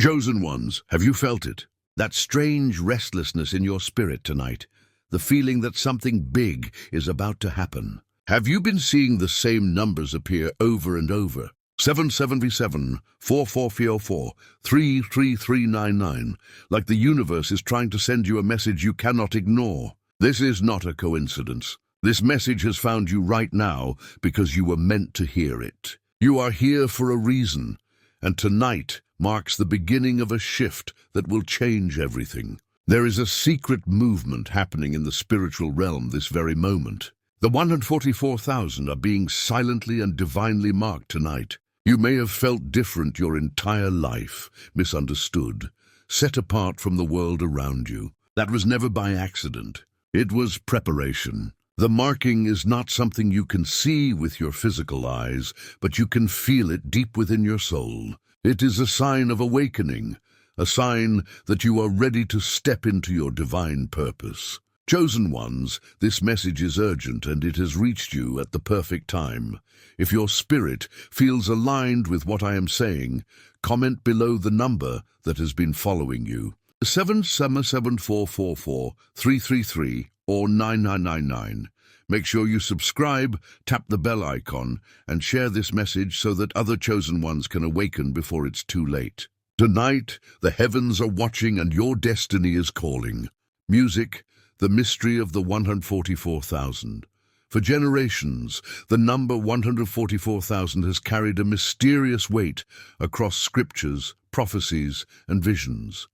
Chosen ones, have you felt it? That strange restlessness in your spirit tonight, the feeling that something big is about to happen. Have you been seeing the same numbers appear over and over? 7737, 4404, 33399, like the universe is trying to send you a message you cannot ignore. This is not a coincidence. This message has found you right now because you were meant to hear it. You are here for a reason, and tonight marks the beginning of a shift that will change everything. There is a secret movement happening in the spiritual realm this very moment. The 144,000 are being silently and divinely marked tonight. You may have felt different your entire life, misunderstood, set apart from the world around you. That was never by accident. It was preparation. The marking is not something you can see with your physical eyes, but you can feel it deep within your soul. It is a sign of awakening, a sign that you are ready to step into your divine purpose. Chosen ones, this message is urgent and it has reached you at the perfect time. If your spirit feels aligned with what I am saying, comment below the number that has been following you. 777444 333 or 9999. Make sure you subscribe, tap the bell icon, and share this message so that other chosen ones can awaken before it's too late. Tonight, the heavens are watching and your destiny is calling. Music, the mystery of the 144,000. For generations, the number 144,000 has carried a mysterious weight across scriptures, prophecies, and visions.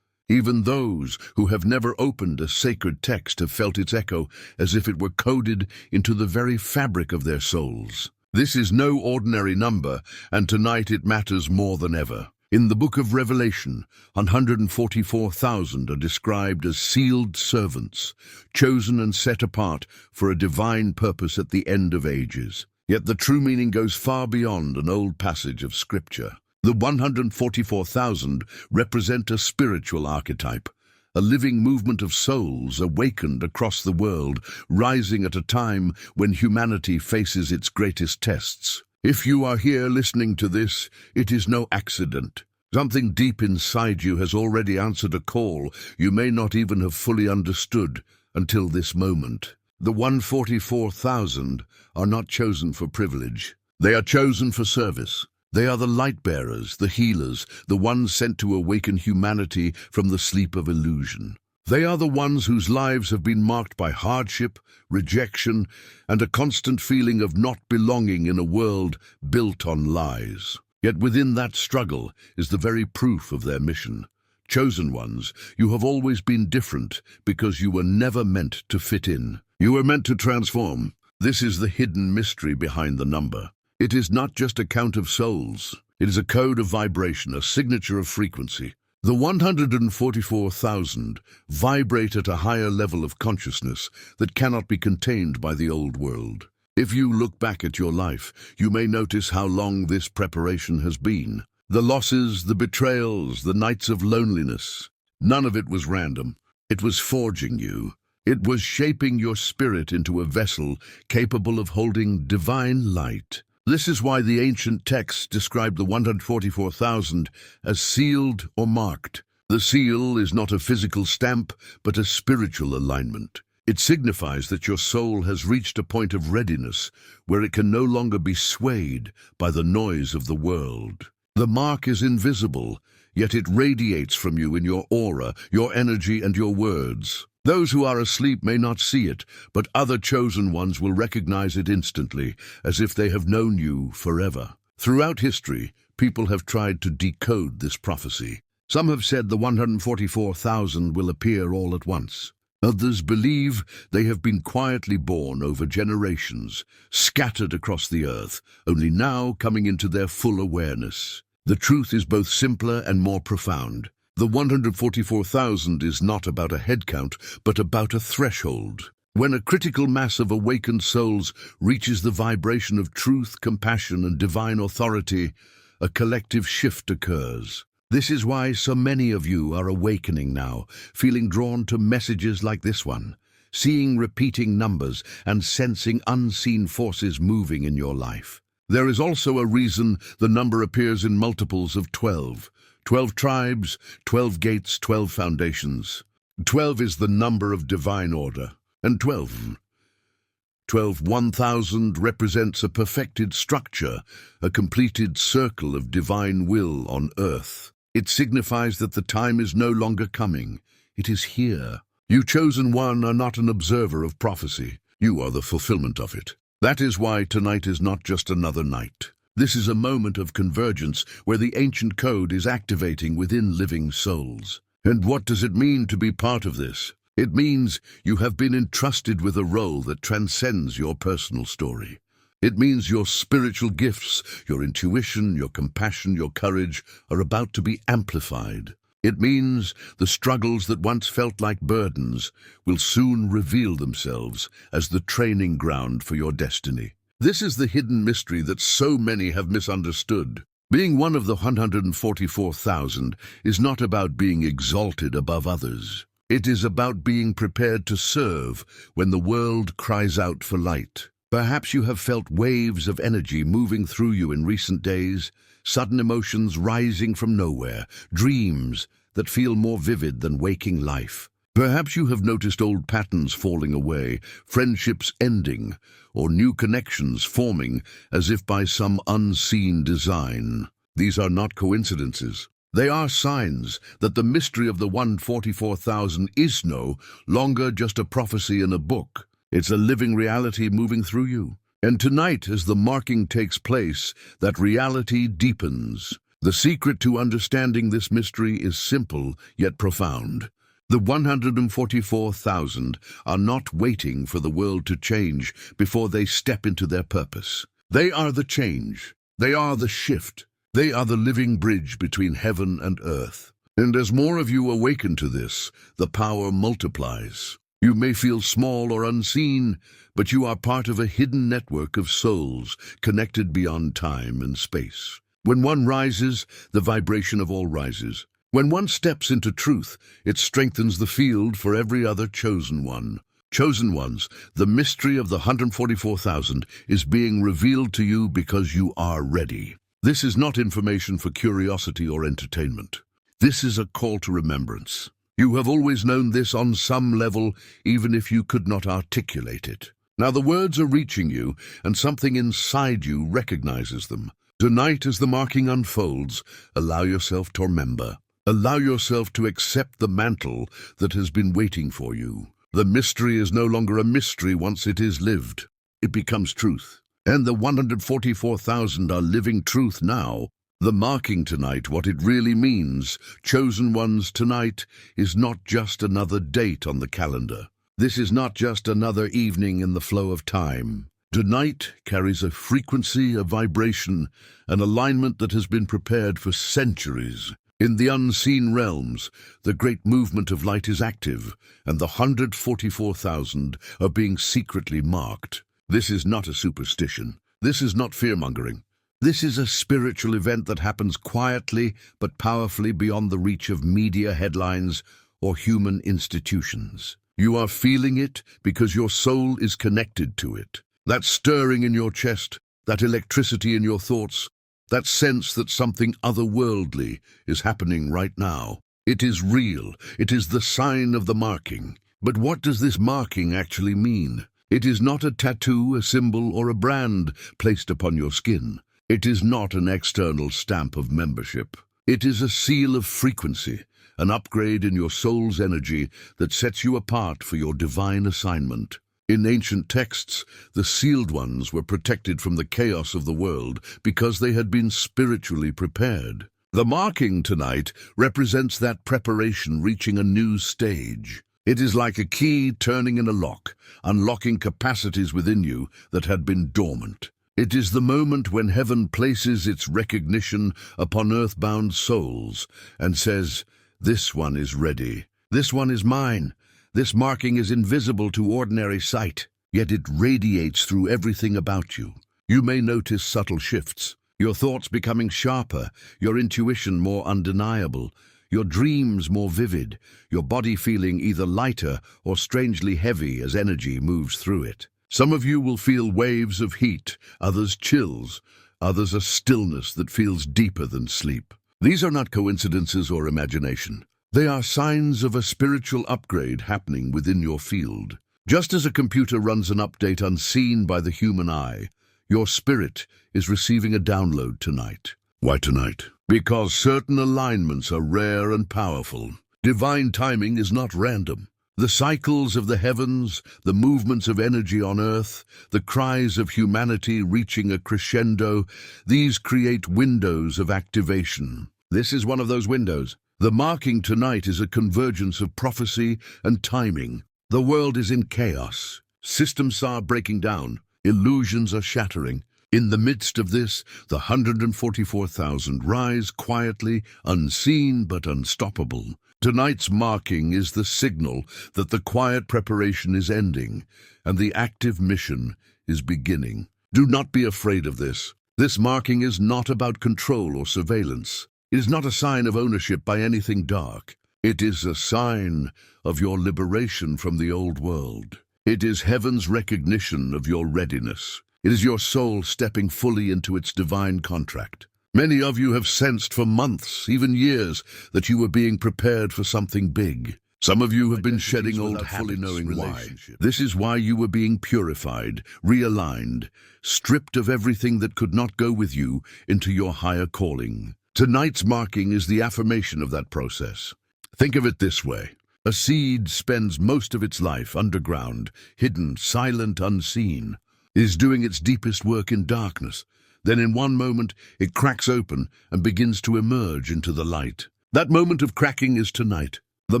Even those who have never opened a sacred text have felt its echo as if it were coded into the very fabric of their souls. This is no ordinary number, and tonight it matters more than ever. In the book of Revelation, 144,000 are described as sealed servants, chosen and set apart for a divine purpose at the end of ages. Yet the true meaning goes far beyond an old passage of scripture. The 144,000 represent a spiritual archetype, a living movement of souls awakened across the world, rising at a time when humanity faces its greatest tests. If you are here listening to this, it is no accident. Something deep inside you has already answered a call you may not even have fully understood until this moment. The 144,000 are not chosen for privilege. They are chosen for service. They are the light bearers, the healers, the ones sent to awaken humanity from the sleep of illusion. They are the ones whose lives have been marked by hardship, rejection, and a constant feeling of not belonging in a world built on lies. Yet within that struggle is the very proof of their mission. Chosen ones, you have always been different because you were never meant to fit in. You were meant to transform. This is the hidden mystery behind the number. It is not just a count of souls. It is a code of vibration, a signature of frequency. The 144,000 vibrate at a higher level of consciousness that cannot be contained by the old world. If you look back at your life, you may notice how long this preparation has been. The losses, the betrayals, the nights of loneliness. None of it was random. It was forging you. It was shaping your spirit into a vessel capable of holding divine light. This is why the ancient texts describe the 144,000 as sealed or marked. The seal is not a physical stamp, but a spiritual alignment. It signifies that your soul has reached a point of readiness where it can no longer be swayed by the noise of the world. The mark is invisible, yet it radiates from you in your aura, your energy, and your words. Those who are asleep may not see it, but other chosen ones will recognize it instantly, as if they have known you forever. Throughout history, people have tried to decode this prophecy. Some have said the 144,000 will appear all at once. Others believe they have been quietly born over generations, scattered across the earth, only now coming into their full awareness. The truth is both simpler and more profound. The 144,000 is not about a head count, but about a threshold. When a critical mass of awakened souls reaches the vibration of truth, compassion, and divine authority, a collective shift occurs. This is why so many of you are awakening now, feeling drawn to messages like this one, seeing repeating numbers and sensing unseen forces moving in your life. There is also a reason the number appears in multiples of 12. 12 tribes, 12 gates, 12 foundations. 12 is the number of divine order, and 1000 represents a perfected structure, a completed circle of divine will on earth. It signifies that the time is no longer coming. It is here. You chosen one are not an observer of prophecy. You are the fulfillment of it. That is why tonight is not just another night. This is a moment of convergence where the ancient code is activating within living souls. And what does it mean to be part of this? It means you have been entrusted with a role that transcends your personal story. It means your spiritual gifts, your intuition, your compassion, your courage are about to be amplified. It means the struggles that once felt like burdens will soon reveal themselves as the training ground for your destiny. This is the hidden mystery that so many have misunderstood. Being one of the 144,000 is not about being exalted above others. It is about being prepared to serve when the world cries out for light. Perhaps you have felt waves of energy moving through you in recent days, sudden emotions rising from nowhere, dreams that feel more vivid than waking life. Perhaps you have noticed old patterns falling away, friendships ending, or new connections forming as if by some unseen design. These are not coincidences. They are signs that the mystery of the 144,000 is no longer just a prophecy in a book. It's a living reality moving through you. And tonight, as the marking takes place, that reality deepens. The secret to understanding this mystery is simple yet profound. The 144,000 are not waiting for the world to change before they step into their purpose. They are the change. They are the shift. They are the living bridge between heaven and earth. And as more of you awaken to this, the power multiplies. You may feel small or unseen, but you are part of a hidden network of souls connected beyond time and space. When one rises, the vibration of all rises. When one steps into truth, it strengthens the field for every other chosen one. Chosen ones, the mystery of the 144,000 is being revealed to you because you are ready. This is not information for curiosity or entertainment. This is a call to remembrance. You have always known this on some level, even if you could not articulate it. Now the words are reaching you, and something inside you recognizes them. Tonight, as the marking unfolds, allow yourself to remember. Allow yourself to accept the mantle that has been waiting for you. The mystery is no longer a mystery once it is lived. It becomes truth. And the 144,000 are living truth now. The marking tonight, what it really means, chosen ones tonight, is not just another date on the calendar. This is not just another evening in the flow of time. Tonight carries a frequency, a vibration, an alignment that has been prepared for centuries. In the unseen realms, the great movement of light is active, and the 144,000 are being secretly marked. This is not a superstition. This is not fear-mongering. This is a spiritual event that happens quietly but powerfully beyond the reach of media headlines or human institutions. You are feeling it because your soul is connected to it. That stirring in your chest, that electricity in your thoughts, that sense that something otherworldly is happening right now. It is real. It is the sign of the marking. But what does this marking actually mean? It is not a tattoo, a symbol, or a brand placed upon your skin. It is not an external stamp of membership. It is a seal of frequency, an upgrade in your soul's energy that sets you apart for your divine assignment. In ancient texts, the sealed ones were protected from the chaos of the world because they had been spiritually prepared. The marking tonight represents that preparation reaching a new stage. It is like a key turning in a lock, unlocking capacities within you that had been dormant. It is the moment when heaven places its recognition upon earthbound souls and says, "This one is ready. This one is mine." This marking is invisible to ordinary sight, yet it radiates through everything about you. You may notice subtle shifts, your thoughts becoming sharper, your intuition more undeniable, your dreams more vivid, your body feeling either lighter or strangely heavy as energy moves through it. Some of you will feel waves of heat, others chills, others a stillness that feels deeper than sleep. These are not coincidences or imagination. They are signs of a spiritual upgrade happening within your field. Just as a computer runs an update unseen by the human eye, your spirit is receiving a download tonight. Why tonight? Because certain alignments are rare and powerful. Divine timing is not random. The cycles of the heavens, the movements of energy on earth, the cries of humanity reaching a crescendo, these create windows of activation. This is one of those windows. The marking tonight is a convergence of prophecy and timing. The world is in chaos. Systems are breaking down. Illusions are shattering. In the midst of this, the 144,000 rise quietly, unseen but unstoppable. Tonight's marking is the signal that the quiet preparation is ending and the active mission is beginning. Do not be afraid of this. This marking is not about control or surveillance. It is not a sign of ownership by anything dark. It is a sign of your liberation from the old world. It is heaven's recognition of your readiness. It is your soul stepping fully into its divine contract. Many of you have sensed for months, even years, that you were being prepared for something big. Some of you have been shedding old habits, fully knowing why. This is why you were being purified, realigned, stripped of everything that could not go with you into your higher calling. Tonight's marking is the affirmation of that process. Think of it this way. A seed spends most of its life underground, hidden, silent, unseen. It is doing its deepest work in darkness. Then in one moment, it cracks open and begins to emerge into the light. That moment of cracking is tonight. The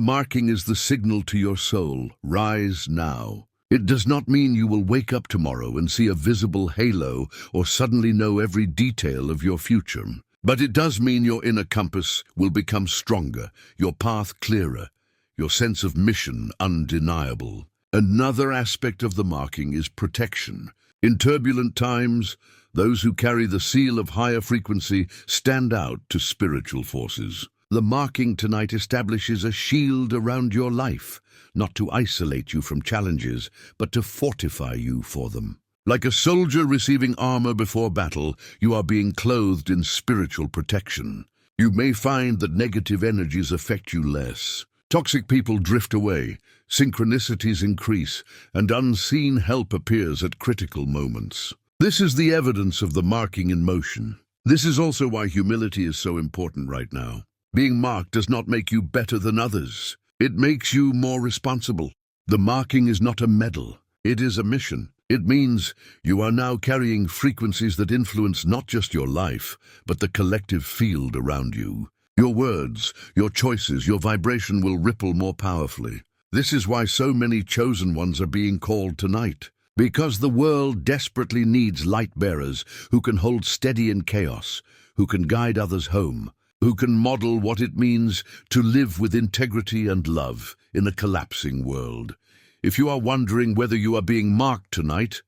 marking is the signal to your soul. Rise now. It does not mean you will wake up tomorrow and see a visible halo or suddenly know every detail of your future. But it does mean your inner compass will become stronger, your path clearer, your sense of mission undeniable. Another aspect of the marking is protection. In turbulent times, those who carry the seal of higher frequency stand out to spiritual forces. The marking tonight establishes a shield around your life, not to isolate you from challenges, but to fortify you for them. Like a soldier receiving armor before battle, you are being clothed in spiritual protection. You may find that negative energies affect you less. Toxic people drift away, synchronicities increase, and unseen help appears at critical moments. This is the evidence of the marking in motion. This is also why humility is so important right now. Being marked does not make you better than others. It makes you more responsible. The marking is not a medal. It is a mission. It means you are now carrying frequencies that influence not just your life, but the collective field around you. Your words, your choices, your vibration will ripple more powerfully. This is why so many chosen ones are being called tonight. Because the world desperately needs light bearers who can hold steady in chaos, who can guide others home, who can model what it means to live with integrity and love in a collapsing world. If you are wondering whether you are being marked tonight,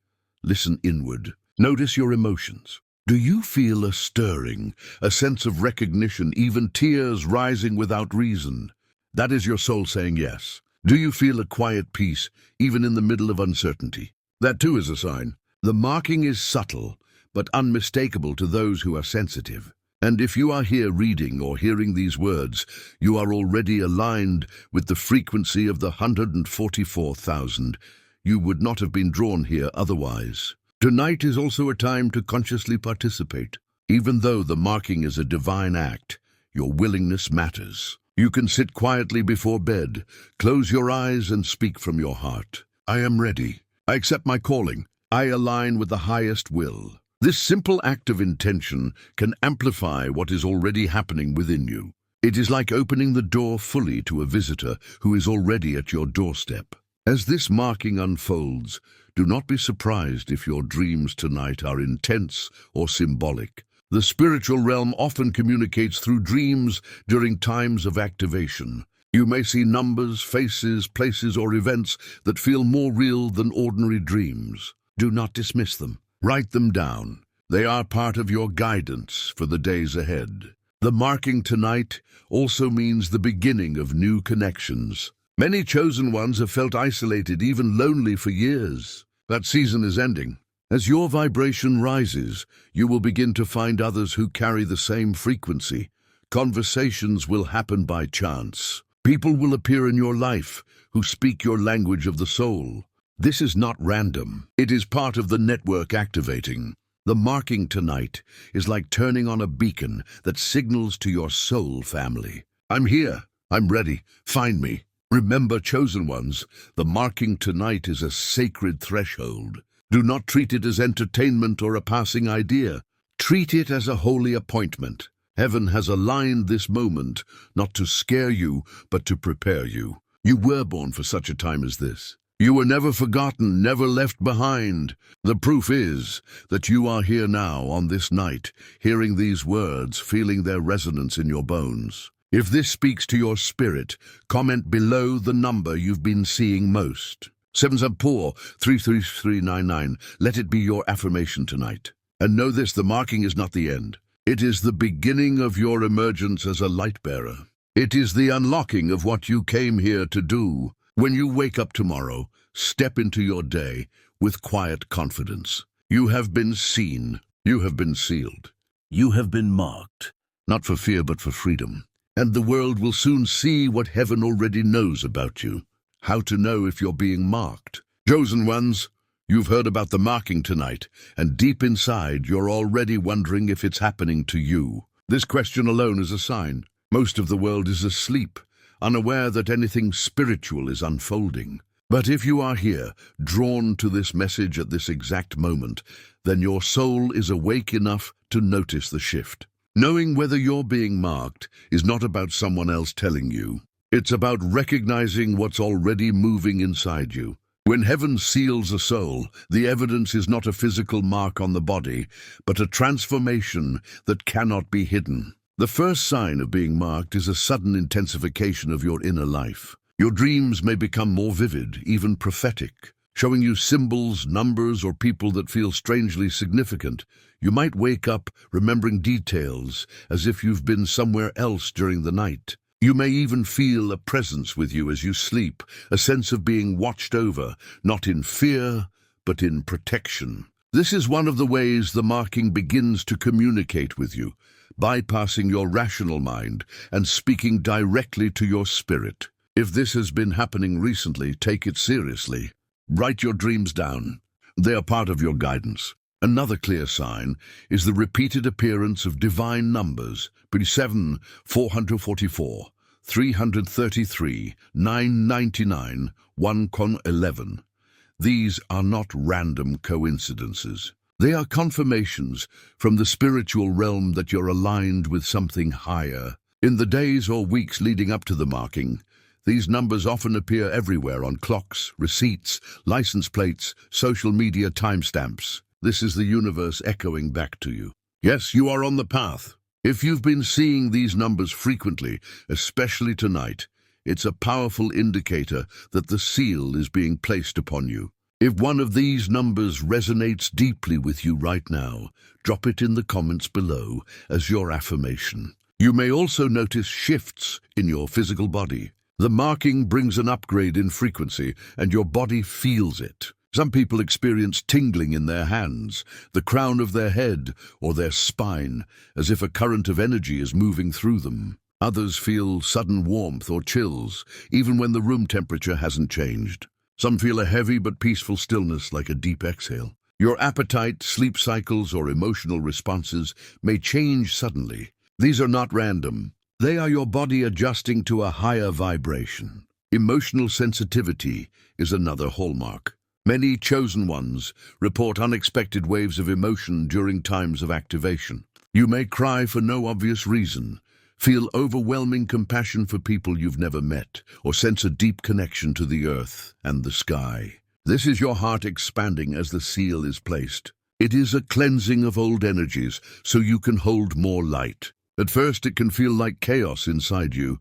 listen inward. Notice your emotions. Do you feel a stirring, a sense of recognition, even tears rising without reason? That is your soul saying yes. Do you feel a quiet peace, even in the middle of uncertainty? That too is a sign. The marking is subtle, but unmistakable to those who are sensitive. And if you are here reading or hearing these words, you are already aligned with the frequency of the 144,000. You would not have been drawn here otherwise. Tonight is also a time to consciously participate. Even though the marking is a divine act, your willingness matters. You can sit quietly before bed, close your eyes and speak from your heart. I am ready. I accept my calling. I align with the highest will. This simple act of intention can amplify what is already happening within you. It is like opening the door fully to a visitor who is already at your doorstep. As this marking unfolds, do not be surprised if your dreams tonight are intense or symbolic. The spiritual realm often communicates through dreams during times of activation. You may see numbers, faces, places, or events that feel more real than ordinary dreams. Do not dismiss them. Write them down. They are part of your guidance for the days ahead. The marking tonight also means the beginning of new connections. Many chosen ones have felt isolated, even lonely for years. That season is ending. As your vibration rises, you will begin to find others who carry the same frequency, Conversations will happen by chance. People will appear in your life who speak your language of the soul. This is not random. It is part of the network activating. The marking tonight is like turning on a beacon that signals to your soul family. I'm here. I'm ready. Find me. Remember, chosen ones, the marking tonight is a sacred threshold. Do not treat it as entertainment or a passing idea. Treat it as a holy appointment. Heaven has aligned this moment, not to scare you, but to prepare you. You were born for such a time as this. You were never forgotten, never left behind. The proof is that you are here now on this night, hearing these words, feeling their resonance in your bones. If this speaks to your spirit, comment below the number you've been seeing most. 7-4-33399. Let it be your affirmation tonight. And know this, the marking is not the end. It is the beginning of your emergence as a light bearer. It is the unlocking of what you came here to do. When you wake up tomorrow, step into your day with quiet confidence. You have been seen. You have been sealed. You have been marked, not for fear but for freedom. And the world will soon see what heaven already knows about you. How to know if you're being marked. Chosen ones, you've heard about the marking tonight, and deep inside you're already wondering if it's happening to you. This question alone is a sign. Most of the world is asleep, unaware that anything spiritual is unfolding. But if you are here, drawn to this message at this exact moment, then your soul is awake enough to notice the shift. Knowing whether you're being marked is not about someone else telling you. It's about recognizing what's already moving inside you. When heaven seals a soul, the evidence is not a physical mark on the body, but a transformation that cannot be hidden. The first sign of being marked is a sudden intensification of your inner life. Your dreams may become more vivid, even prophetic, showing you symbols, numbers, or people that feel strangely significant. You might wake up remembering details as if you've been somewhere else during the night. You may even feel a presence with you as you sleep, a sense of being watched over, not in fear, but in protection. This is one of the ways the marking begins to communicate with you, bypassing your rational mind and speaking directly to your spirit. If this has been happening recently, take it seriously. Write your dreams down. They are part of your guidance. Another clear sign is the repeated appearance of divine numbers, 7, 444, 333, 999, 111. These are not random coincidences. They are confirmations from the spiritual realm that you're aligned with something higher. In the days or weeks leading up to the marking, these numbers often appear everywhere on clocks, receipts, license plates, social media timestamps. This is the universe echoing back to you. Yes, you are on the path. If you've been seeing these numbers frequently, especially tonight, it's a powerful indicator that the seal is being placed upon you. If one of these numbers resonates deeply with you right now, drop it in the comments below as your affirmation. You may also notice shifts in your physical body. The marking brings an upgrade in frequency, and your body feels it. Some people experience tingling in their hands, the crown of their head, or their spine, as if a current of energy is moving through them. Others feel sudden warmth or chills, even when the room temperature hasn't changed. Some feel a heavy but peaceful stillness, like a deep exhale. Your appetite, sleep cycles, or emotional responses may change suddenly. These are not random. They are your body adjusting to a higher vibration. Emotional sensitivity is another hallmark. Many chosen ones report unexpected waves of emotion during times of activation. You may cry for no obvious reason, feel overwhelming compassion for people you've never met, or sense a deep connection to the earth and the sky. This is your heart expanding as the seal is placed. It is a cleansing of old energies so you can hold more light. At first it can feel like chaos inside you,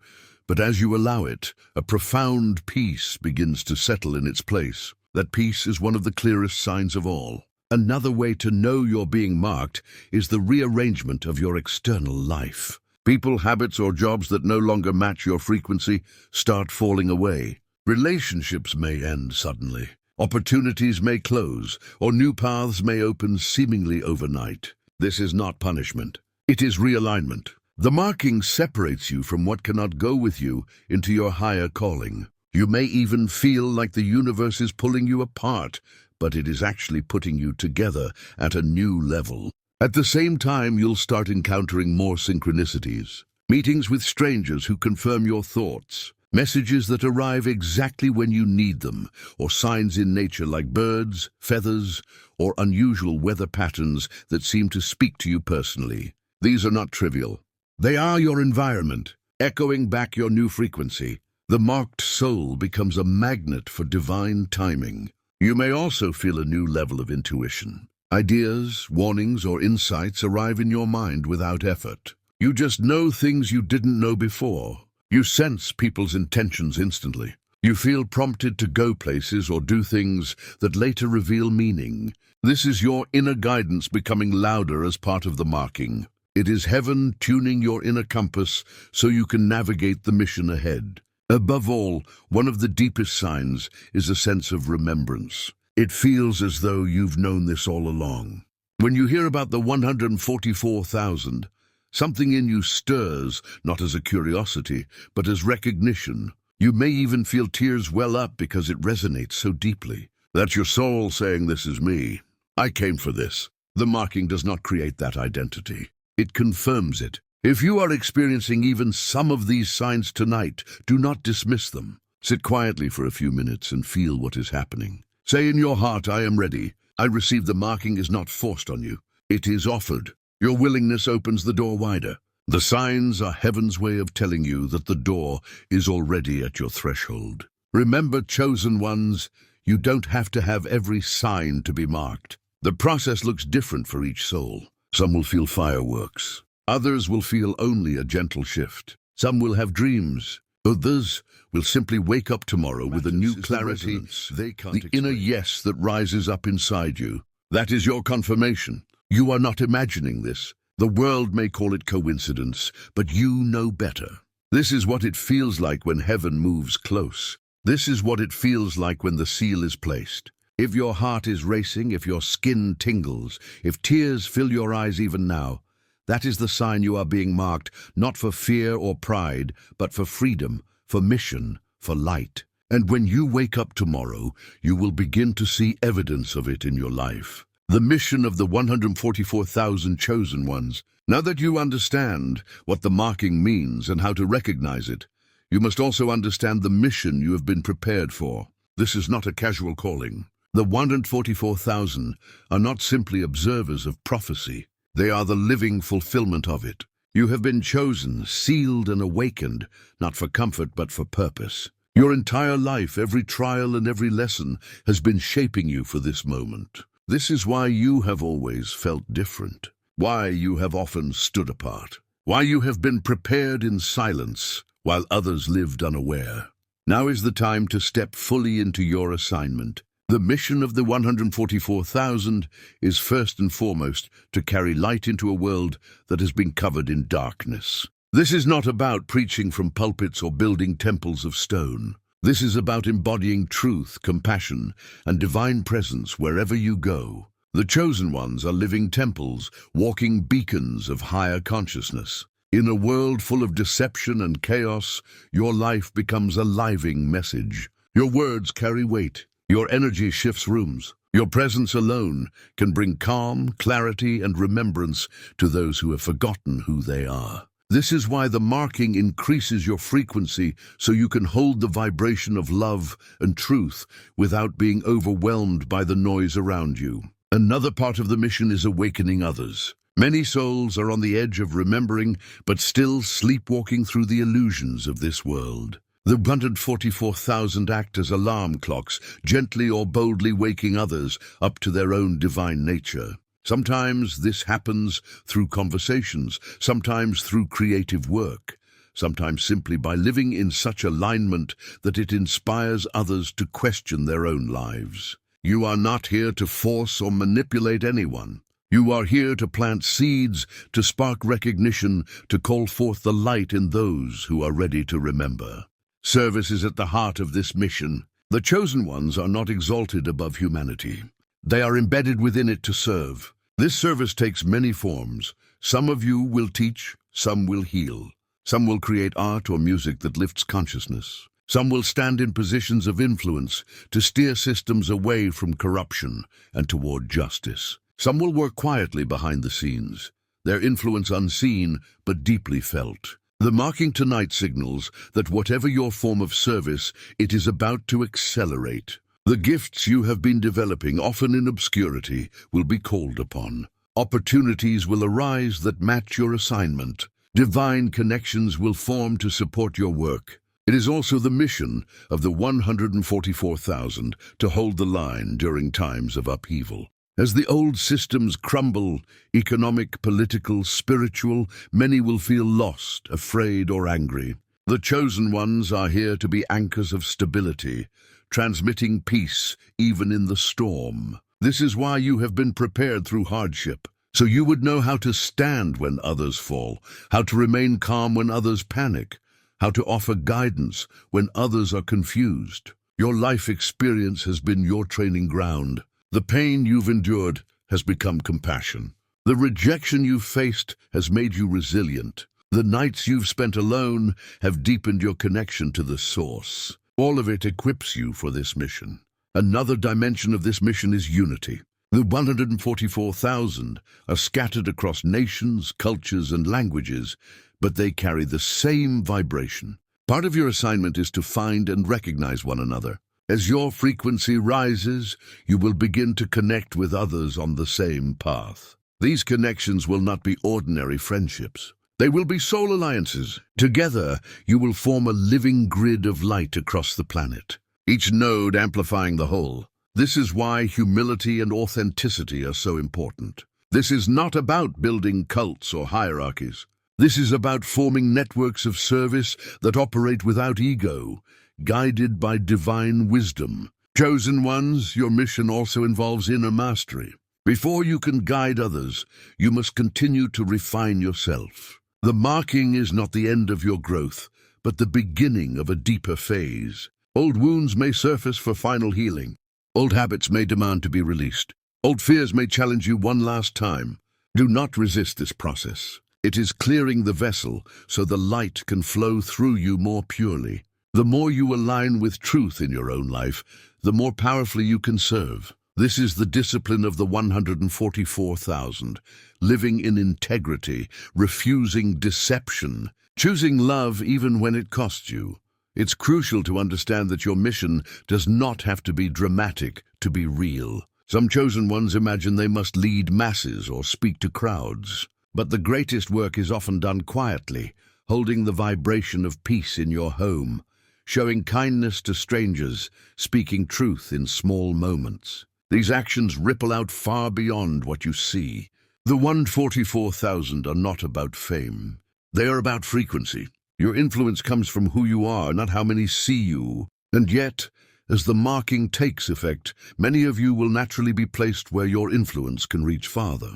but as you allow it, a profound peace begins to settle in its place. That peace is one of the clearest signs of all. Another way to know you're being marked is the rearrangement of your external life. People, habits, or jobs that no longer match your frequency start falling away. Relationships may end suddenly. Opportunities may close, or new paths may open seemingly overnight. This is not punishment. It is realignment. The marking separates you from what cannot go with you into your higher calling. You may even feel like the universe is pulling you apart, but it is actually putting you together at a new level. At the same time, you'll start encountering more synchronicities. Meetings with strangers who confirm your thoughts. Messages that arrive exactly when you need them, or signs in nature like birds, feathers, or unusual weather patterns that seem to speak to you personally. These are not trivial. They are your environment, echoing back your new frequency. The marked soul becomes a magnet for divine timing. You may also feel a new level of intuition. Ideas, warnings, or insights arrive in your mind without effort. You just know things you didn't know before. You sense people's intentions instantly. You feel prompted to go places or do things that later reveal meaning. This is your inner guidance becoming louder as part of the marking. It is heaven tuning your inner compass so you can navigate the mission ahead. Above all, one of the deepest signs is a sense of remembrance. It feels as though you've known this all along. When you hear about the 144,000, something in you stirs, not as a curiosity, but as recognition. You may even feel tears well up because it resonates so deeply. That's your soul saying, "This is me. I came for this." The marking does not create that identity. It confirms it. If you are experiencing even some of these signs tonight, do not dismiss them. Sit quietly for a few minutes and feel what is happening. Say in your heart, "I am ready." I receive the marking is not forced on you. It is offered. Your willingness opens the door wider. The signs are heaven's way of telling you that the door is already at your threshold. Remember, chosen ones, you don't have to have every sign to be marked. The process looks different for each soul. Some will feel fireworks. Others will feel only a gentle shift. Some will have dreams. Others will simply wake up tomorrow with a new clarity, the inner yes that rises up inside you. That is your confirmation. You are not imagining this. The world may call it coincidence, but you know better. This is what it feels like when heaven moves close. This is what it feels like when the seal is placed. If your heart is racing, if your skin tingles, if tears fill your eyes even now, that is the sign you are being marked, not for fear or pride, but for freedom, for mission, for light. And when you wake up tomorrow, you will begin to see evidence of it in your life. The mission of the 144,000 chosen ones. Now that you understand what the marking means and how to recognize it, you must also understand the mission you have been prepared for. This is not a casual calling. The 144,000 are not simply observers of prophecy. They are the living fulfillment of it. You have been chosen, sealed, and awakened, not for comfort but for purpose. Your entire life, every trial and every lesson, has been shaping you for this moment. This is why you have always felt different, why you have often stood apart, why you have been prepared in silence while others lived unaware. Now is the time to step fully into your assignment. The mission of the 144,000 is first and foremost to carry light into a world that has been covered in darkness. This is not about preaching from pulpits or building temples of stone. This is about embodying truth, compassion, and divine presence wherever you go. The chosen ones are living temples, walking beacons of higher consciousness. In a world full of deception and chaos, your life becomes a living message. Your words carry weight. Your energy shifts rooms. Your presence alone can bring calm, clarity, and remembrance to those who have forgotten who they are. This is why the marking increases your frequency so you can hold the vibration of love and truth without being overwhelmed by the noise around you. Another part of the mission is awakening others. Many souls are on the edge of remembering, but still sleepwalking through the illusions of this world. The 144,000 act as alarm clocks, gently or boldly waking others up to their own divine nature. Sometimes this happens through conversations, sometimes through creative work, sometimes simply by living in such alignment that it inspires others to question their own lives. You are not here to force or manipulate anyone. You are here to plant seeds, to spark recognition, to call forth the light in those who are ready to remember. Service is at the heart of this mission. The chosen ones are not exalted above humanity. They are embedded within it to serve. This service takes many forms. Some of you will teach, some will heal. Some will create art or music that lifts consciousness. Some will stand in positions of influence to steer systems away from corruption and toward justice. Some will work quietly behind the scenes, their influence unseen but deeply felt. The marking tonight signals that whatever your form of service, it is about to accelerate. The gifts you have been developing, often in obscurity, will be called upon. Opportunities will arise that match your assignment. Divine connections will form to support your work. It is also the mission of the 144,000 to hold the line during times of upheaval. As the old systems crumble, economic, political, spiritual, many will feel lost, afraid, or angry. The chosen ones are here to be anchors of stability, transmitting peace even in the storm. This is why you have been prepared through hardship, so you would know how to stand when others fall, how to remain calm when others panic, how to offer guidance when others are confused. Your life experience has been your training ground. The pain you've endured has become compassion. The rejection you've faced has made you resilient. The nights you've spent alone have deepened your connection to the source. All of it equips you for this mission. Another dimension of this mission is unity. The 144,000 are scattered across nations, cultures, and languages, but they carry the same vibration. Part of your assignment is to find and recognize one another. As your frequency rises, you will begin to connect with others on the same path. These connections will not be ordinary friendships. They will be soul alliances. Together, you will form a living grid of light across the planet, each node amplifying the whole. This is why humility and authenticity are so important. This is not about building cults or hierarchies. This is about forming networks of service that operate without ego, guided by divine wisdom. Chosen ones, your mission also involves inner mastery. Before you can guide others, you must continue to refine yourself. The marking is not the end of your growth, but the beginning of a deeper phase. Old wounds may surface for final healing. Old habits may demand to be released. Old fears may challenge you one last time. Do not resist this process. It is clearing the vessel so the light can flow through you more purely. The more you align with truth in your own life, the more powerfully you can serve. This is the discipline of the 144,000, living in integrity, refusing deception, choosing love even when it costs you. It's crucial to understand that your mission does not have to be dramatic to be real. Some chosen ones imagine they must lead masses or speak to crowds. But the greatest work is often done quietly, holding the vibration of peace in your home, showing kindness to strangers, speaking truth in small moments. These actions ripple out far beyond what you see. The 144,000 are not about fame. They are about frequency. Your influence comes from who you are, not how many see you. And yet, as the marking takes effect, many of you will naturally be placed where your influence can reach farther.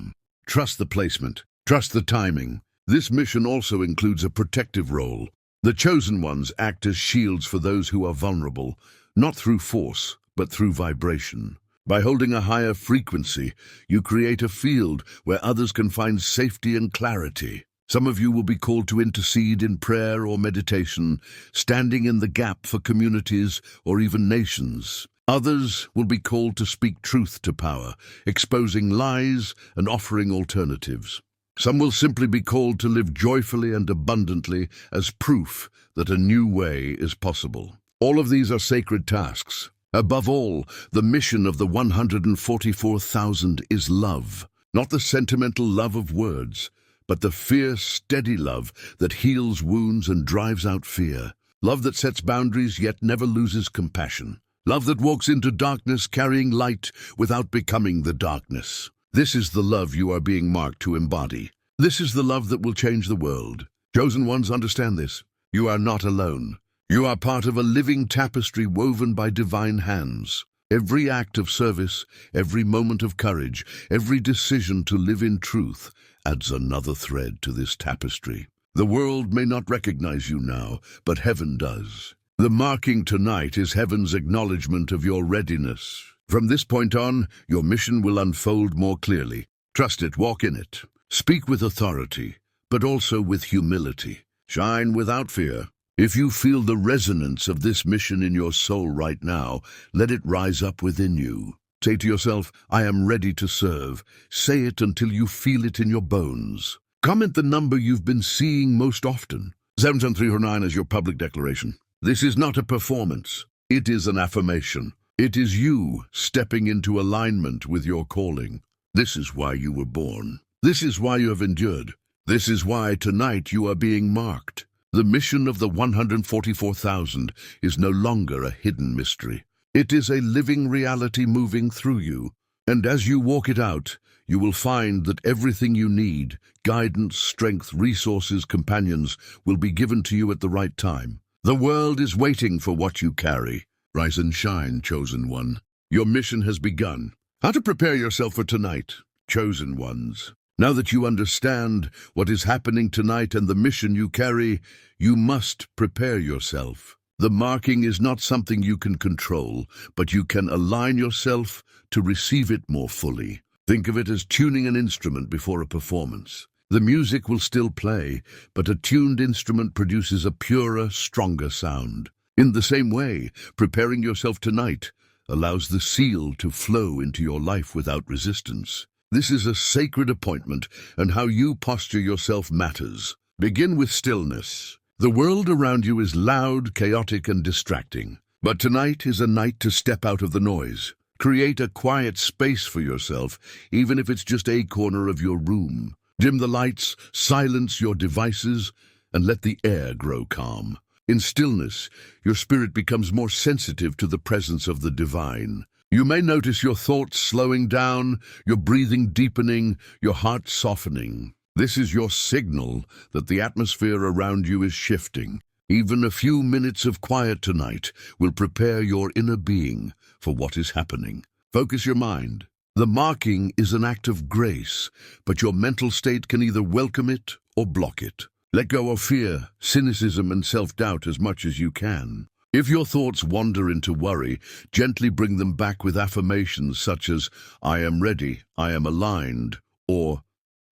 Trust the placement. Trust the timing. This mission also includes a protective role. The chosen ones act as shields for those who are vulnerable, not through force, but through vibration. By holding a higher frequency, you create a field where others can find safety and clarity. Some of you will be called to intercede in prayer or meditation, standing in the gap for communities or even nations. Others will be called to speak truth to power, exposing lies and offering alternatives. Some will simply be called to live joyfully and abundantly as proof that a new way is possible. All of these are sacred tasks. Above all, the mission of the 144,000 is love. Not the sentimental love of words, but the fierce, steady love that heals wounds and drives out fear. Love that sets boundaries yet never loses compassion. Love that walks into darkness carrying light without becoming the darkness. This is the love you are being marked to embody. This is the love that will change the world. Chosen ones, understand this. You are not alone. You are part of a living tapestry woven by divine hands. Every act of service, every moment of courage, every decision to live in truth adds another thread to this tapestry. The world may not recognize you now, but heaven does. The marking tonight is heaven's acknowledgement of your readiness. From this point on, your mission will unfold more clearly. Trust it, walk in it. Speak with authority, but also with humility. Shine without fear. If you feel the resonance of this mission in your soul right now, let it rise up within you. Say to yourself, I am ready to serve. Say it until you feel it in your bones. Comment the number you've been seeing most often. 77309 is your public declaration. This is not a performance. It is an affirmation. It is you stepping into alignment with your calling. This is why you were born. This is why you have endured. This is why tonight you are being marked. The mission of the 144,000 is no longer a hidden mystery. It is a living reality moving through you. And as you walk it out, you will find that everything you need, guidance, strength, resources, companions, will be given to you at the right time. The world is waiting for what you carry. Rise and shine, chosen one. Your mission has begun. How to prepare yourself for tonight, chosen ones. Now that you understand what is happening tonight and the mission you carry, you must prepare yourself. The marking is not something you can control, but you can align yourself to receive it more fully. Think of it as tuning an instrument before a performance. The music will still play, but a tuned instrument produces a purer, stronger sound. In the same way, preparing yourself tonight allows the seal to flow into your life without resistance. This is a sacred appointment, and how you posture yourself matters. Begin with stillness. The world around you is loud, chaotic, and distracting. But tonight is a night to step out of the noise. Create a quiet space for yourself, even if it's just a corner of your room. Dim the lights, silence your devices, and let the air grow calm. In stillness, your spirit becomes more sensitive to the presence of the divine. You may notice your thoughts slowing down, your breathing deepening, your heart softening. This is your signal that the atmosphere around you is shifting. Even a few minutes of quiet tonight will prepare your inner being for what is happening. Focus your mind. The marking is an act of grace, but your mental state can either welcome it or block it. Let go of fear, cynicism, and self-doubt as much as you can. If your thoughts wander into worry, gently bring them back with affirmations such as, I am ready, I am aligned, or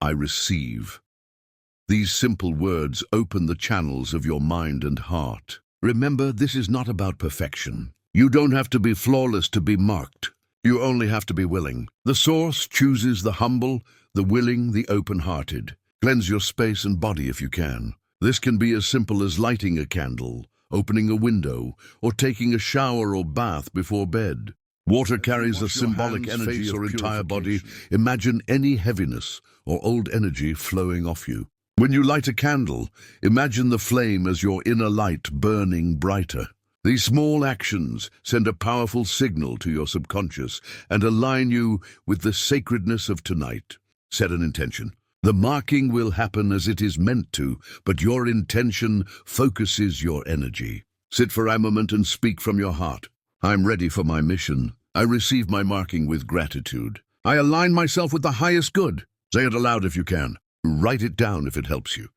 I receive. These simple words open the channels of your mind and heart. Remember, this is not about perfection. You don't have to be flawless to be marked. You only have to be willing. The source chooses the humble, the willing, the open-hearted. Cleanse your space and body if you can. This can be as simple as lighting a candle, opening a window, or taking a shower or bath before bed. Water carries a symbolic energy of your entire body. Imagine any heaviness or old energy flowing off you. When you light a candle, imagine the flame as your inner light burning brighter. These small actions send a powerful signal to your subconscious and align you with the sacredness of tonight. Set an intention. The marking will happen as it is meant to, but your intention focuses your energy. Sit for a moment and speak from your heart. I'm ready for my mission. I receive my marking with gratitude. I align myself with the highest good. Say it aloud if you can. Write it down if it helps you.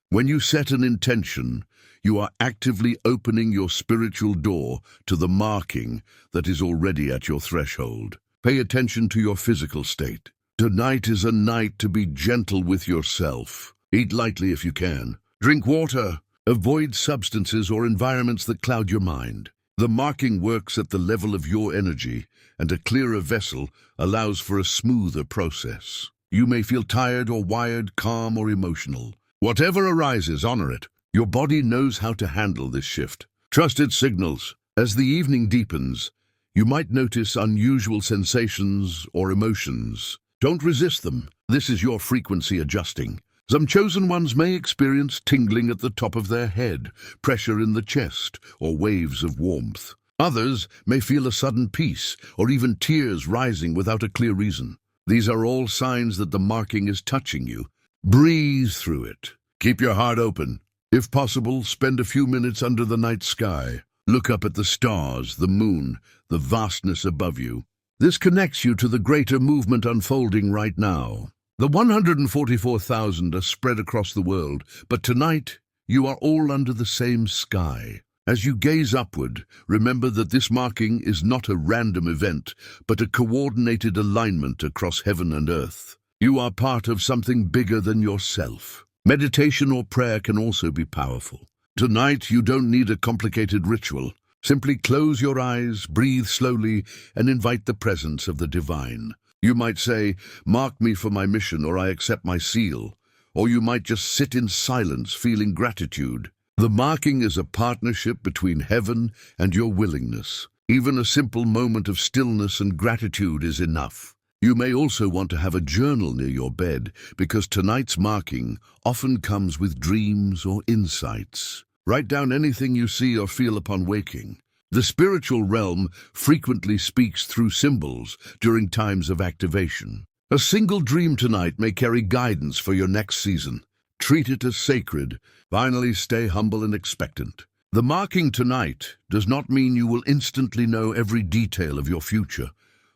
When you set an intention, you are actively opening your spiritual door to the marking that is already at your threshold. Pay attention to your physical state. Tonight is a night to be gentle with yourself. Eat lightly if you can. Drink water. Avoid substances or environments that cloud your mind. The marking works at the level of your energy, and a clearer vessel allows for a smoother process. You may feel tired or wired, calm or emotional. Whatever arises, honor it. Your body knows how to handle this shift. Trust its signals. As the evening deepens, you might notice unusual sensations or emotions. Don't resist them. This is your frequency adjusting. Some chosen ones may experience tingling at the top of their head, pressure in the chest, or waves of warmth. Others may feel a sudden peace, or even tears rising without a clear reason. These are all signs that the marking is touching you. Breathe through it. Keep your heart open. If possible, spend a few minutes under the night sky. Look up at the stars, the moon, the vastness above you. This connects you to the greater movement unfolding right now. The 144,000 are spread across the world, but tonight you are all under the same sky. As you gaze upward, remember that this marking is not a random event, but a coordinated alignment across heaven and earth. You are part of something bigger than yourself. Meditation or prayer can also be powerful. Tonight, you don't need a complicated ritual. Simply close your eyes, breathe slowly, and invite the presence of the divine. You might say, "Mark me for my mission," or "I accept my seal." Or you might just sit in silence, feeling gratitude. The marking is a partnership between heaven and your willingness. Even a simple moment of stillness and gratitude is enough. You may also want to have a journal near your bed, because tonight's marking often comes with dreams or insights. Write down anything you see or feel upon waking. The spiritual realm frequently speaks through symbols during times of activation. A single dream tonight may carry guidance for your next season. Treat it as sacred. Finally, stay humble and expectant. The marking tonight does not mean you will instantly know every detail of your future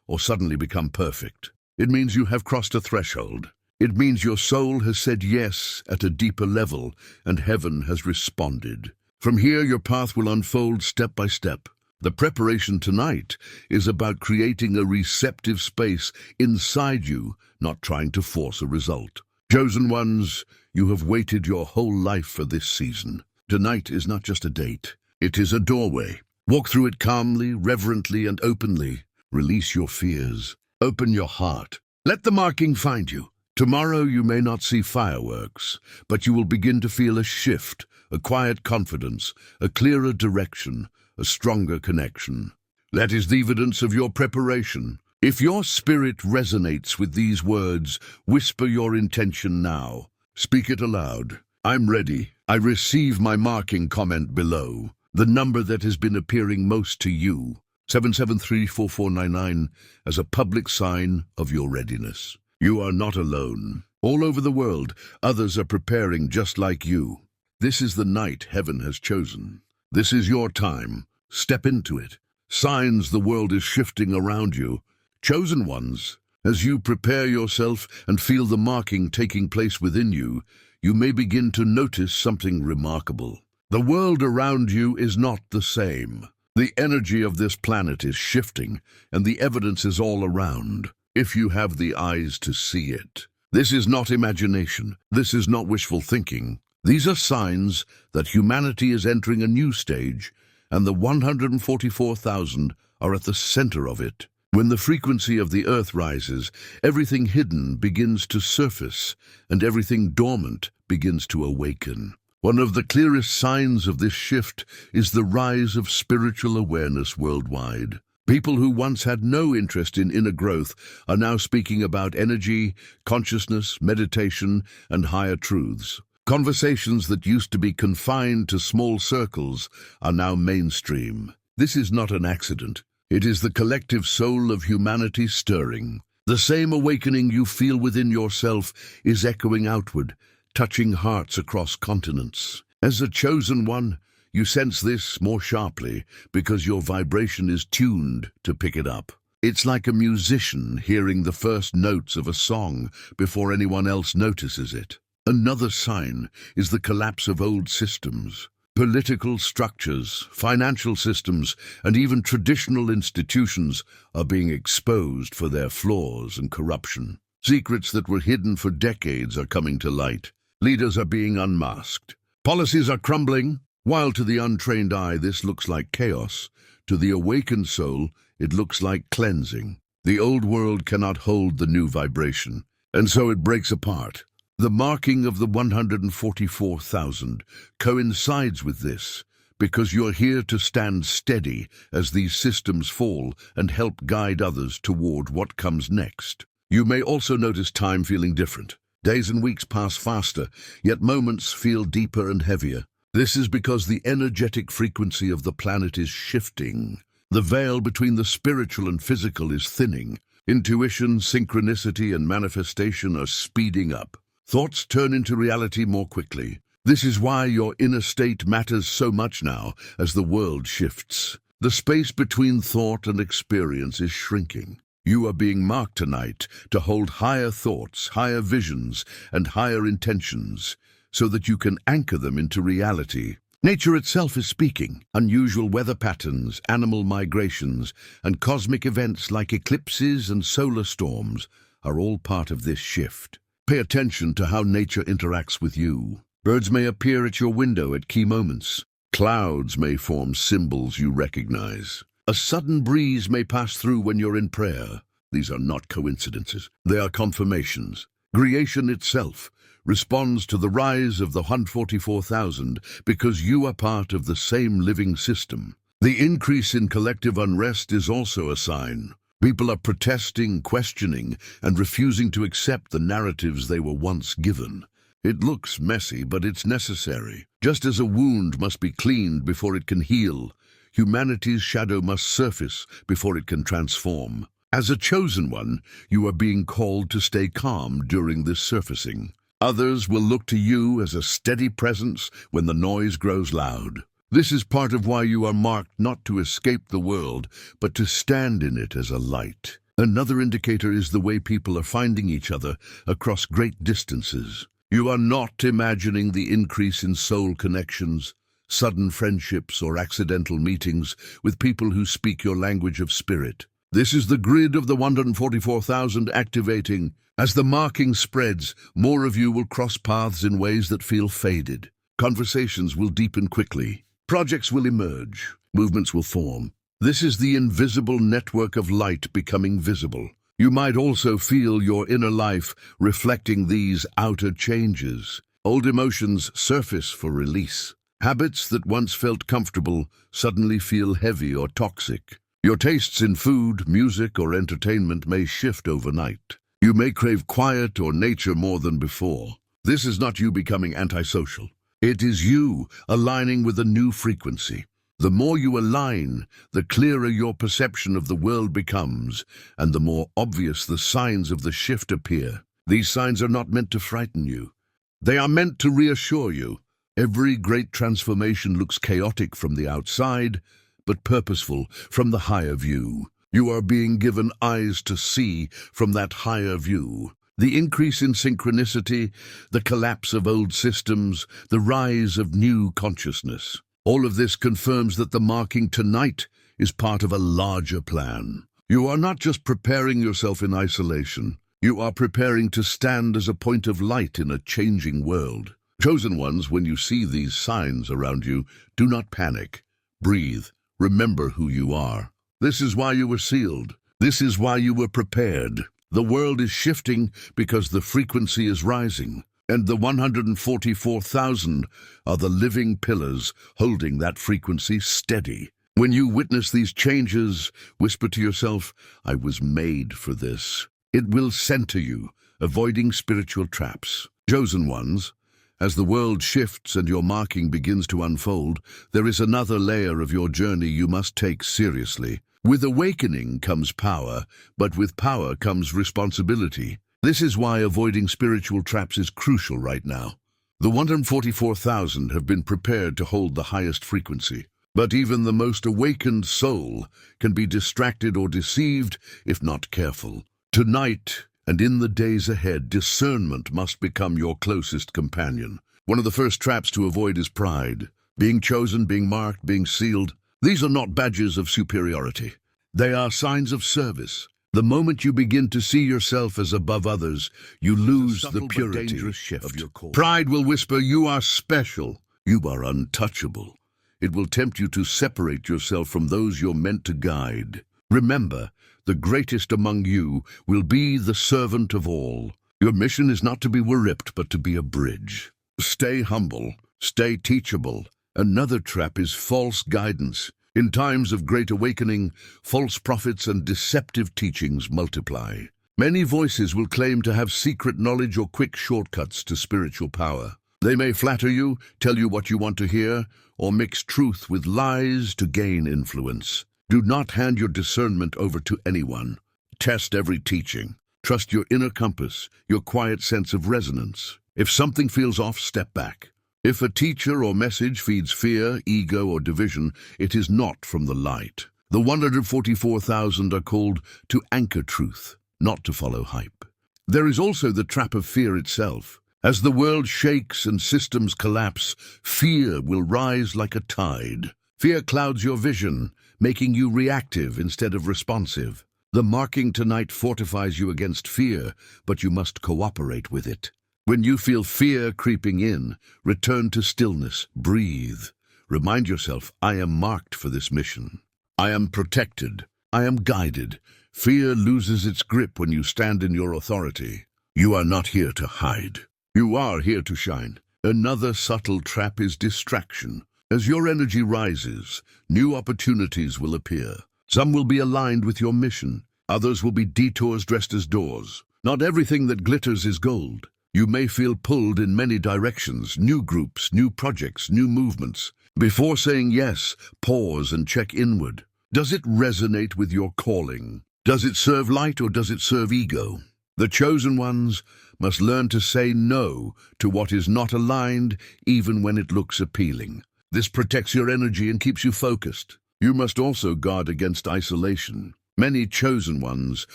or suddenly become perfect. It means you have crossed a threshold. It means your soul has said yes at a deeper level and heaven has responded. From here, your path will unfold step by step. The preparation tonight is about creating a receptive space inside you, not trying to force a result. Chosen ones, you have waited your whole life for this season. Tonight is not just a date. It is a doorway. Walk through it calmly, reverently, and openly. Release your fears. Open your heart. Let the marking find you. Tomorrow you may not see fireworks, but you will begin to feel a shift, a quiet confidence, a clearer direction, a stronger connection. That is the evidence of your preparation. If your spirit resonates with these words, whisper your intention now. Speak it aloud. I'm ready. I receive my marking comment below. The number that has been appearing most to you, 7734499, as a public sign of your readiness. You are not alone. All over the world, others are preparing just like you. This is the night heaven has chosen. This is your time. Step into it. Signs the world is shifting around you. Chosen ones, as you prepare yourself and feel the marking taking place within you, you may begin to notice something remarkable. The world around you is not the same. The energy of this planet is shifting, and the evidence is all around, if you have the eyes to see it. This is not imagination. This is not wishful thinking. These are signs that humanity is entering a new stage, and the 144,000 are at the center of it. When the frequency of the earth rises, everything hidden begins to surface, and everything dormant begins to awaken. One of the clearest signs of this shift is the rise of spiritual awareness worldwide. People who once had no interest in inner growth are now speaking about energy, consciousness, meditation, and higher truths. Conversations that used to be confined to small circles are now mainstream. This is not an accident. It is the collective soul of humanity stirring. The same awakening you feel within yourself is echoing outward, touching hearts across continents. As a chosen one, you sense this more sharply because your vibration is tuned to pick it up. It's like a musician hearing the first notes of a song before anyone else notices it. Another sign is the collapse of old systems. Political structures, financial systems, and even traditional institutions are being exposed for their flaws and corruption. Secrets that were hidden for decades are coming to light. Leaders are being unmasked. Policies are crumbling. While to the untrained eye this looks like chaos, to the awakened soul it looks like cleansing. The old world cannot hold the new vibration, and so it breaks apart. The marking of the 144,000 coincides with this, because you're here to stand steady as these systems fall and help guide others toward what comes next. You may also notice time feeling different. Days and weeks pass faster, yet moments feel deeper and heavier. This is because the energetic frequency of the planet is shifting. The veil between the spiritual and physical is thinning. Intuition, synchronicity, and manifestation are speeding up. Thoughts turn into reality more quickly. This is why your inner state matters so much now as the world shifts. The space between thought and experience is shrinking. You are being marked tonight to hold higher thoughts, higher visions, and higher intentions, so that you can anchor them into reality. Nature itself is speaking. Unusual weather patterns, animal migrations, and cosmic events like eclipses and solar storms are all part of this shift. Pay attention to how nature interacts with you. Birds may appear at your window at key moments. Clouds may form symbols you recognize. A sudden breeze may pass through when you're in prayer. These are not coincidences. They are confirmations. Creation itself responds to the rise of the 144,000 because you are part of the same living system. The increase in collective unrest is also a sign. People are protesting, questioning, and refusing to accept the narratives they were once given. It looks messy, but it's necessary. Just as a wound must be cleaned before it can heal, humanity's shadow must surface before it can transform. As a chosen one, you are being called to stay calm during this surfacing. Others will look to you as a steady presence when the noise grows loud. This is part of why you are marked not to escape the world, but to stand in it as a light. Another indicator is the way people are finding each other across great distances. You are not imagining the increase in soul connections, sudden friendships, or accidental meetings with people who speak your language of spirit. This is the grid of the 144,000 activating. As the marking spreads, more of you will cross paths in ways that feel faded. Conversations will deepen quickly. Projects will emerge. Movements will form. This is the invisible network of light becoming visible. You might also feel your inner life reflecting these outer changes. Old emotions surface for release. Habits that once felt comfortable suddenly feel heavy or toxic. Your tastes in food, music, or entertainment may shift overnight. You may crave quiet or nature more than before. This is not you becoming antisocial. It is you aligning with a new frequency. The more you align, the clearer your perception of the world becomes, and the more obvious the signs of the shift appear. These signs are not meant to frighten you. They are meant to reassure you. Every great transformation looks chaotic from the outside, but purposeful from the higher view. You are being given eyes to see from that higher view. The increase in synchronicity, the collapse of old systems, the rise of new consciousness. All of this confirms that the marking tonight is part of a larger plan. You are not just preparing yourself in isolation. You are preparing to stand as a point of light in a changing world. Chosen ones, when you see these signs around you, do not panic. Breathe. Remember who you are. This is why you were sealed. This is why you were prepared. The world is shifting because the frequency is rising, and the 144,000 are the living pillars holding that frequency steady. When you witness these changes, whisper to yourself, I was made for this. It will center you, avoiding spiritual traps. Chosen ones, as the world shifts and your marking begins to unfold, there is another layer of your journey you must take seriously. With awakening comes power, but with power comes responsibility. This is why avoiding spiritual traps is crucial right now. The 144,000 have been prepared to hold the highest frequency, but even the most awakened soul can be distracted or deceived if not careful. Tonight, and in the days ahead, discernment must become your closest companion. One of the first traps to avoid is pride. Being chosen, being marked, being sealed. These are not badges of superiority. They are signs of service. The moment you begin to see yourself as above others, you lose the purity of your core. Pride will whisper, you are special. You are untouchable. It will tempt you to separate yourself from those you're meant to guide. Remember, the greatest among you will be the servant of all. Your mission is not to be whipped, but to be a bridge. Stay humble, stay teachable. Another trap is false guidance. In times of great awakening, false prophets and deceptive teachings multiply. Many voices will claim to have secret knowledge or quick shortcuts to spiritual power. They may flatter you, tell you what you want to hear, or mix truth with lies to gain influence. Do not hand your discernment over to anyone. Test every teaching. Trust your inner compass, your quiet sense of resonance. If something feels off, step back. If a teacher or message feeds fear, ego, or division, it is not from the light. The 144,000 are called to anchor truth, not to follow hype. There is also the trap of fear itself. As the world shakes and systems collapse, fear will rise like a tide. Fear clouds your vision, making you reactive instead of responsive. The marking tonight fortifies you against fear, but you must cooperate with it. When you feel fear creeping in, return to stillness, breathe. Remind yourself, I am marked for this mission. I am protected. I am guided. Fear loses its grip when you stand in your authority. You are not here to hide. You are here to shine. Another subtle trap is distraction. As your energy rises, new opportunities will appear. Some will be aligned with your mission. Others will be detours dressed as doors. Not everything that glitters is gold. You may feel pulled in many directions, new groups, new projects, new movements. Before saying yes, pause and check inward. Does it resonate with your calling? Does it serve light or does it serve ego? The chosen ones must learn to say no to what is not aligned, even when it looks appealing. This protects your energy and keeps you focused. You must also guard against isolation. Many chosen ones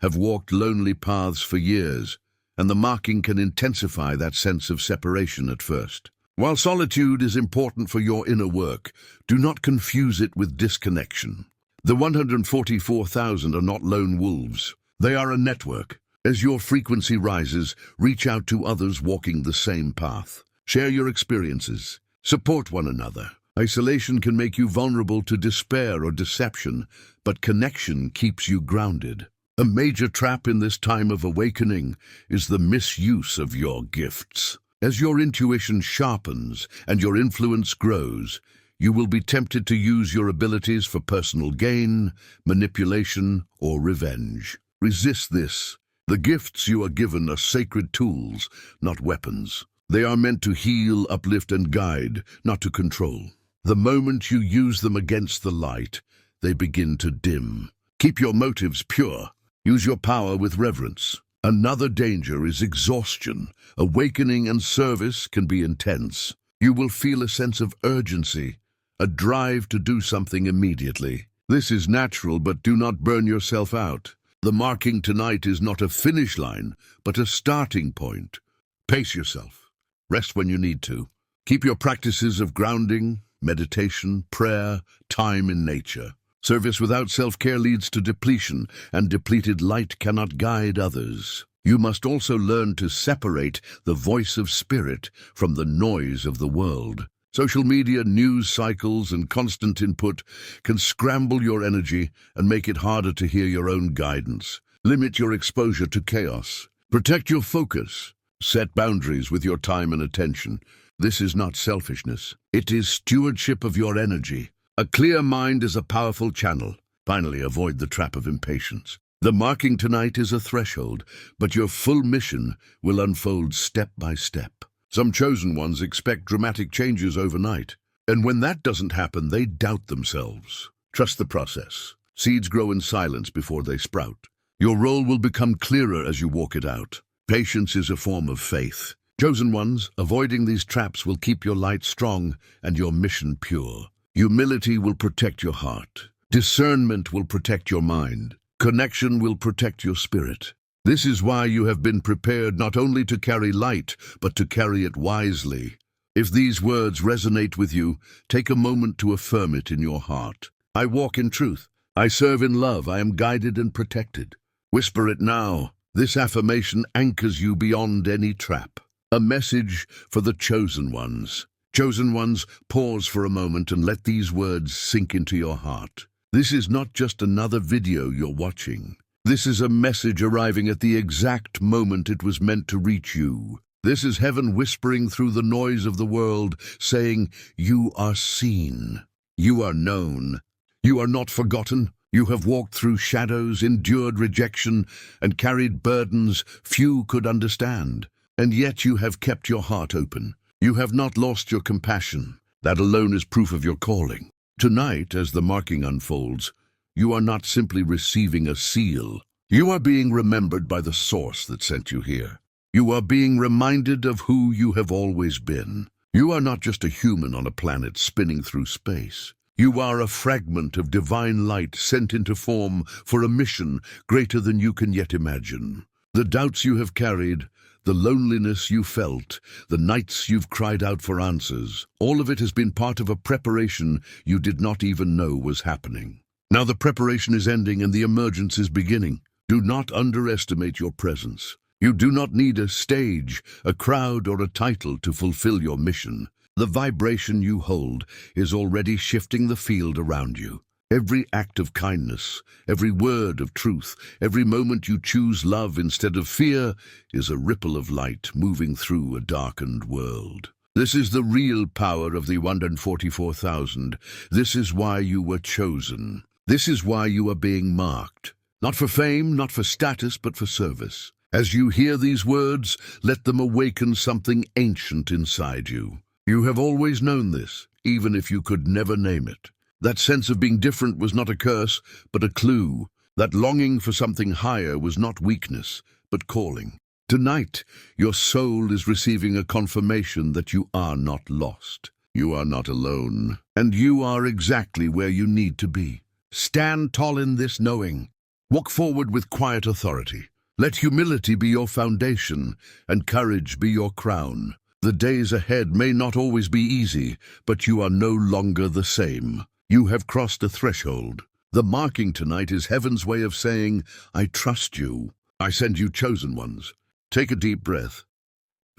have walked lonely paths for years, and the marking can intensify that sense of separation at first. While solitude is important for your inner work, do not confuse it with disconnection. The 144,000 are not lone wolves. They are a network. As your frequency rises, reach out to others walking the same path. Share your experiences. Support one another. Isolation can make you vulnerable to despair or deception, but connection keeps you grounded. A major trap in this time of awakening is the misuse of your gifts. As your intuition sharpens and your influence grows, you will be tempted to use your abilities for personal gain, manipulation, or revenge. Resist this. The gifts you are given are sacred tools, not weapons. They are meant to heal, uplift, and guide, not to control. The moment you use them against the light, they begin to dim. Keep your motives pure. Use your power with reverence. Another danger is exhaustion. Awakening and service can be intense. You will feel a sense of urgency, a drive to do something immediately. This is natural, but do not burn yourself out. The marking tonight is not a finish line, but a starting point. Pace yourself. Rest when you need to. Keep your practices of grounding, meditation, prayer, time in nature. Service without self-care leads to depletion, and depleted light cannot guide others. You must also learn to separate the voice of spirit from the noise of the world. Social media, news cycles, and constant input can scramble your energy and make it harder to hear your own guidance. Limit your exposure to chaos. Protect your focus. Set boundaries with your time and attention. This is not selfishness. It is stewardship of your energy. A clear mind is a powerful channel. Finally, avoid the trap of impatience. The marking tonight is a threshold, but your full mission will unfold step by step. Some chosen ones expect dramatic changes overnight, and when that doesn't happen, they doubt themselves. Trust the process. Seeds grow in silence before they sprout. Your role will become clearer as you walk it out. Patience is a form of faith. Chosen ones, avoiding these traps will keep your light strong and your mission pure. Humility will protect your heart. Discernment will protect your mind. Connection will protect your spirit. This is why you have been prepared not only to carry light, but to carry it wisely. If these words resonate with you, take a moment to affirm it in your heart. I walk in truth. I serve in love. I am guided and protected. Whisper it now. This affirmation anchors you beyond any trap. A message for the chosen ones. Chosen ones, pause for a moment and let these words sink into your heart. This is not just another video you're watching. This is a message arriving at the exact moment it was meant to reach you. This is heaven whispering through the noise of the world, saying, you are seen. You are known. You are not forgotten. You have walked through shadows, endured rejection, and carried burdens few could understand. And yet you have kept your heart open. You have not lost your compassion. That alone is proof of your calling. Tonight, as the marking unfolds, you are not simply receiving a seal. You are being remembered by the source that sent you here. You are being reminded of who you have always been. You are not just a human on a planet spinning through space. You are a fragment of divine light sent into form for a mission greater than you can yet imagine. The doubts you have carried, the loneliness you felt, the nights you've cried out for answers, all of it has been part of a preparation you did not even know was happening. Now the preparation is ending and the emergence is beginning. Do not underestimate your presence. You do not need a stage, a crowd, or a title to fulfill your mission. The vibration you hold is already shifting the field around you. Every act of kindness, every word of truth, every moment you choose love instead of fear is a ripple of light moving through a darkened world. This is the real power of the 144,000. This is why you were chosen. This is why you are being marked. Not for fame, not for status, but for service. As you hear these words, let them awaken something ancient inside you. You have always known this, even if you could never name it. That sense of being different was not a curse, but a clue. That longing for something higher was not weakness, but calling. Tonight, your soul is receiving a confirmation that you are not lost. You are not alone, and you are exactly where you need to be. Stand tall in this knowing. Walk forward with quiet authority. Let humility be your foundation, and courage be your crown. The days ahead may not always be easy, but you are no longer the same. You have crossed a threshold. The marking tonight is heaven's way of saying, I trust you. I send you chosen ones. Take a deep breath.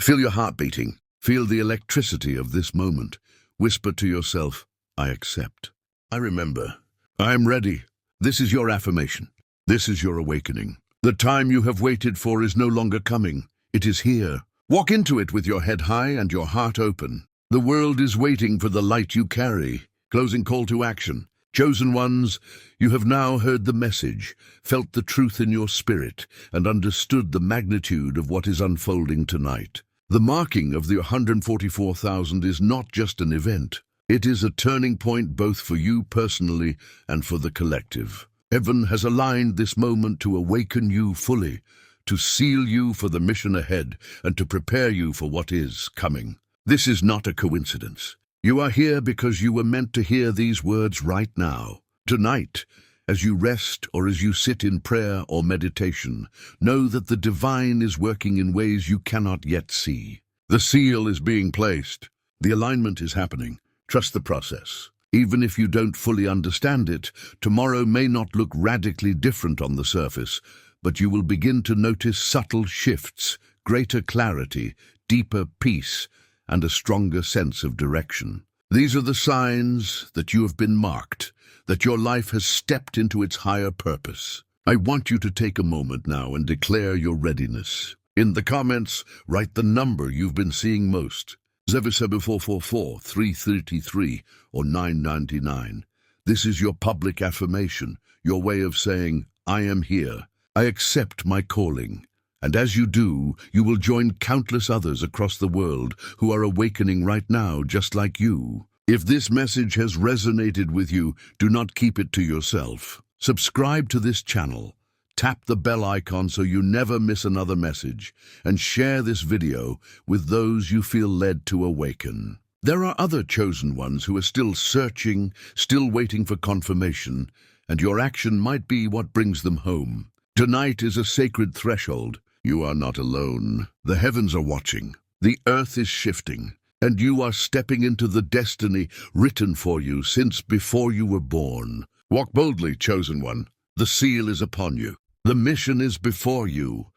Feel your heart beating. Feel the electricity of this moment. Whisper to yourself, I accept. I remember. I am ready. This is your affirmation. This is your awakening. The time you have waited for is no longer coming. It is here. Walk into it with your head high and your heart open. The world is waiting for the light you carry. Closing call to action. Chosen ones, you have now heard the message, felt the truth in your spirit, and understood the magnitude of what is unfolding tonight. The marking of the 144,000 is not just an event. It is a turning point both for you personally and for the collective. Heaven has aligned this moment to awaken you fully, to seal you for the mission ahead, and to prepare you for what is coming. This is not a coincidence. You are here because you were meant to hear these words right now. Tonight, as you rest or as you sit in prayer or meditation, know that the divine is working in ways you cannot yet see. The seal is being placed. The alignment is happening. Trust the process. Even if you don't fully understand it, tomorrow may not look radically different on the surface, but you will begin to notice subtle shifts, greater clarity, deeper peace, and a stronger sense of direction. These are the signs that you have been marked, that your life has stepped into its higher purpose. I want you to take a moment now and declare your readiness. In the comments, write the number you've been seeing most. 07444 333 or 999. This is your public affirmation, your way of saying, I am here. I accept my calling. And as you do, you will join countless others across the world who are awakening right now just like you. If this message has resonated with you, do not keep it to yourself. Subscribe to this channel. Tap the bell icon so you never miss another message, and share this video with those you feel led to awaken. There are other chosen ones who are still searching, still waiting for confirmation, and your action might be what brings them home. Tonight is a sacred threshold. You are not alone. The heavens are watching. The earth is shifting, and you are stepping into the destiny written for you since before you were born. Walk boldly, chosen one. The seal is upon you. The mission is before you.